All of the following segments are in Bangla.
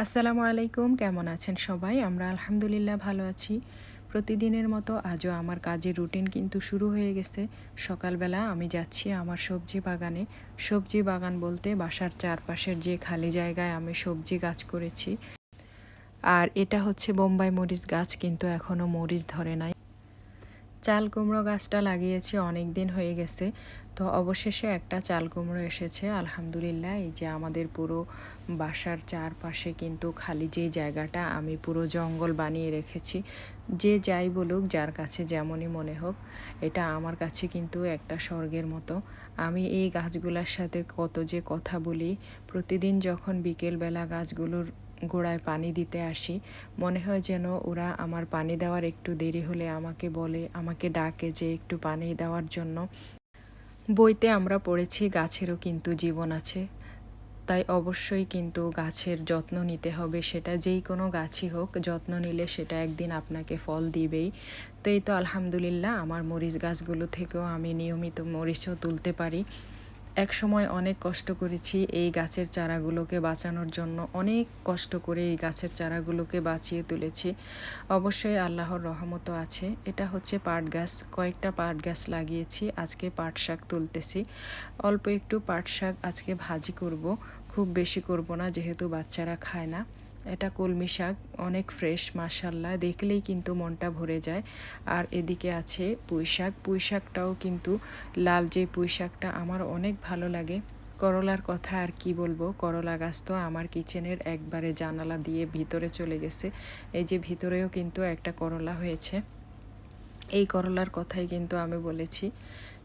আসসালামু আলাইকুম, কেমন আছেন সবাই? আমরা আলহামদুলিল্লাহ ভালো আছি। প্রতিদিনের মতো আজও আমার কাজের রুটিন কিন্তু শুরু হয়ে গেছে। সকালবেলা আমি যাচ্ছি আমার সবজি বাগানে। সবজি বাগান বলতে বাসার চারপাশের যে খালি জায়গায় আমি সবজি গাছ করেছি। আর এটা হচ্ছে বোম্বাই মরিচ গাছ, কিন্তু এখনও মরিচ ধরে নাই। চাল কুমড়ো গাছটা লাগিয়েছি অনেক দিন হয়ে গেছে, তো অবশেষে একটা চাল কুমড়ো এসেছে আলহামদুলিল্লাহ। এই যে আমাদের পুরো বাসার চারপাশে কিন্তু খালি যে জায়গাটা আমি পুরো জঙ্গল বানিয়ে রেখেছি। যে যাই বলুক, যার কাছে যেমনই মনে হোক, এটা আমার কাছে কিন্তু একটা স্বর্গের মতো। আমি এই গাছগুলোর সাথে কত যে কথা বলি। প্রতিদিন যখন বিকেলবেলা গাছগুলোর গোড়ায় পানি দিতে আসি, মনে হয় যেন ওরা আমার পানি দেওয়ার একটু দেরি হলে আমাকে বলে, আমাকে ডাকে যে একটু পানি দেওয়ার জন্য। বইতে আমরা পড়েছি গাছেরও কিন্তু জীবন আছে, তাই অবশ্যই কিন্তু গাছের যত্ন নিতে হবে। সেটা যেই কোনো গাছই হোক, যত্ন নিলে সেটা একদিন আপনাকে ফল দিবেই। তো এই তো আলহামদুলিল্লাহ, আমার মরিচ গাছগুলো থেকেও আমি নিয়মিত মরিচও তুলতে পারি। এক সময় অনেক কষ্ট করেছি এই গাছের চারাগুলোকে বাঁচানোর জন্য, অনেক কষ্ট করে এই গাছের চারাগুলোকে বাঁচিয়ে তুলেছি। অবশ্যই আল্লাহর রহমতও আছে। এটা হচ্ছে পাট গাছ, কয়েকটা পাট গাছ লাগিয়েছি। আজকে পাট শাক তুলতেছি। অল্প একটু পাট শাক আজকে ভাজি করব, খুব বেশি করব না যেহেতু বাচ্চারা খায় না। এটা কলমি শাক, অনেক ফ্রেশ মাশাল্লাহ, দেখলেই কিন্তু মনটা ভরে যায়। আর এদিকে আছে পুঁই শাক। পুঁই শাকটাও কিন্তু লাল যে পুঁই শাকটা আমার অনেক ভালো লাগে। করলার কথা আর কি বলবো, করলা গাছ তো আমার কিচেনের একবারে জানালা দিয়ে ভিতরে চলে গেছে। এই যে ভিতরেও কিন্তু একটা করলা হয়েছে। এই করলার কথাই কিন্তু আমি বলেছি।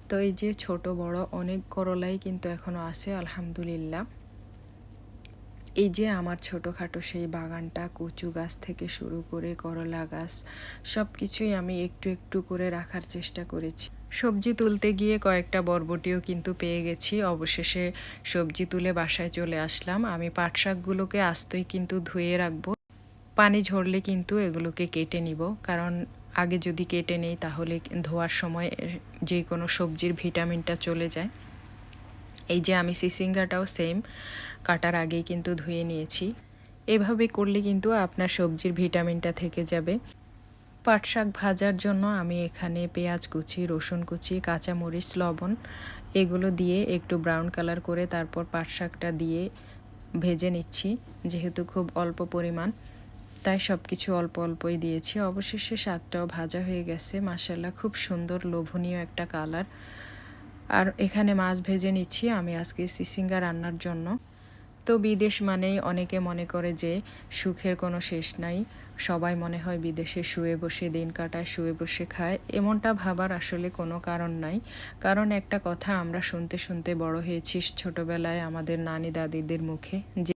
তো এই যে ছোট বড় অনেক করলাই কিন্তু এখনও আছে আলহামদুলিল্লাহ। এই যে আমার ছোটোখাটো সেই বাগানটা, কচু গাছ থেকে শুরু করে করলা গাছ, সব কিছুই আমি একটু একটু করে রাখার চেষ্টা করেছি। সবজি তুলতে গিয়ে কয়েকটা বরবটিও কিন্তু পেয়ে গেছি। অবশেষে সবজি তুলে বাসায় চলে আসলাম। আমি পাট শাকগুলোকে আস্তই কিন্তু ধুয়ে রাখবো, পানি ঝরলে কিন্তু এগুলোকে কেটে নিব, কারণ আগে যদি কেটে নেই তাহলে ধোয়ার সময় যে কোনো সবজির ভিটামিনটা চলে যায়। এই যে আমি সিসিঙ্গাটাও সেম, কাটার আগেই কিন্তু ধুয়ে নিয়েছি। এভাবে করলে কিন্তু আপনার সবজির ভিটামিনটা থেকে যাবে। পাট শাক ভাজার জন্য আমি এখানে পেঁয়াজ কুচি, রসুন কুচি, কাঁচামরিচ, লবণ এগুলো দিয়ে একটু ব্রাউন কালার করে তারপর পাট শাকটা দিয়ে ভেজে নিচ্ছি। যেহেতু খুব অল্প পরিমাণ, তাই সব কিছু অল্প অল্পই দিয়েছি। অবশেষে শাকটাও ভাজা হয়ে গেছে মাশাল্লাহ, খুব সুন্দর লোভনীয় একটা কালার। আর এখানে মাছ ভেজে নিচ্ছি আমি আজকে সিসিঙ্গা রান্নার জন্য। তো বিদেশ মানেই অনেকে মনে করে যে সুখের কোনো শেষ নাই, সবাই মনে হয় বিদেশে শুয়ে বসে দিন কাটায়, শুয়ে বসে খায়। এমনটা ভাবার আসলে কোনো কারণ নাই। কারণ একটা কথা আমরা শুনতে শুনতে বড় হয়েছি ছোটবেলায় আমাদের নানি দাদিদের মুখে, যে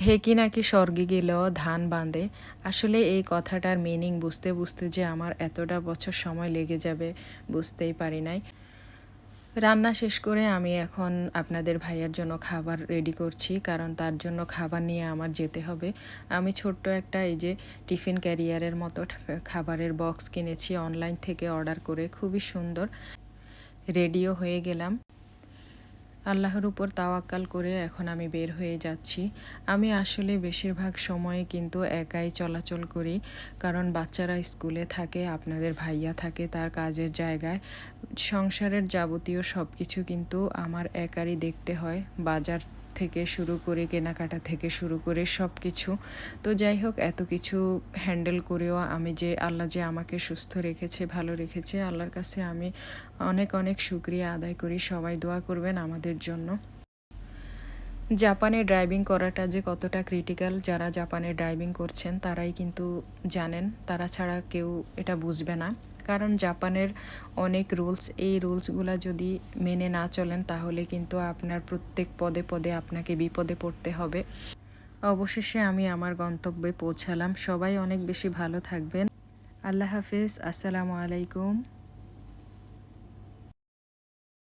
ঢেকি নাকি স্বর্গে গেলেও ধান বাঁধে। আসলে এই কথাটার মিনিং বুঝতে বুঝতে যে আমার এতটা বছর সময় লেগে যাবে বুঝতেই পারি নাই। রান্না শেষ করে আমি এখন আপনাদের ভাইয়ার জন্য খাবার রেডি করছি, কারণ তার জন্য খাবার নিয়ে আমার যেতে হবে। আমি ছোট্ট একটা এই যে টিফিন ক্যারিয়ারের মতো খাবারের বক্স কিনেছি অনলাইন থেকে অর্ডার করে, খুবই সুন্দর। রেডিও হয়ে গেলাম, আল্লাহর উপর তাওয়াক্কাল করে এখন আমি বের হয়ে যাচ্ছি। আমি আসলে বেশিরভাগ সময়ে কিন্তু একাই চলাচল করি, কারণ বাচ্চারা স্কুলে থাকে, আপনাদের ভাইয়া থাকে তার কাজের জায়গায়। সংসারের যাবতীয় সব কিছু কিন্তু আমার একারই দেখতে হয়, বাজার থেকে শুরু করে কেনাকাটা থেকে শুরু করে সব কিছু। তো যাই হোক, এত কিছু হ্যান্ডেল করেও আমি যে আল্লাহ যে আমাকে সুস্থ রেখেছে, ভালো রেখেছে, আল্লাহর কাছে আমি অনেক অনেক শুকরিয়া আদায় করি। সবাই দোয়া করবেন আমাদের জন্য। জাপানে ড্রাইভিং করাটা যে কতটা ক্রিটিক্যাল, যারা জাপানে ড্রাইভিং করছেন তারাই কিন্তু জানেন, তারা ছাড়া কেউ এটা বুঝবে না। কারণ জাপানের অনেক রুলস, এই রুলসগুলো যদি মেনে না চলেন তাহলে কিন্তু আপনার প্রত্যেক পদে পদে আপনাকে বিপদে পড়তে হবে। অবশেষে আমি আমার গন্তব্যে পৌঁছালাম। সবাই অনেক বেশি ভালো থাকবেন। আল্লাহ হাফেজ, আসসালামু আলাইকুম।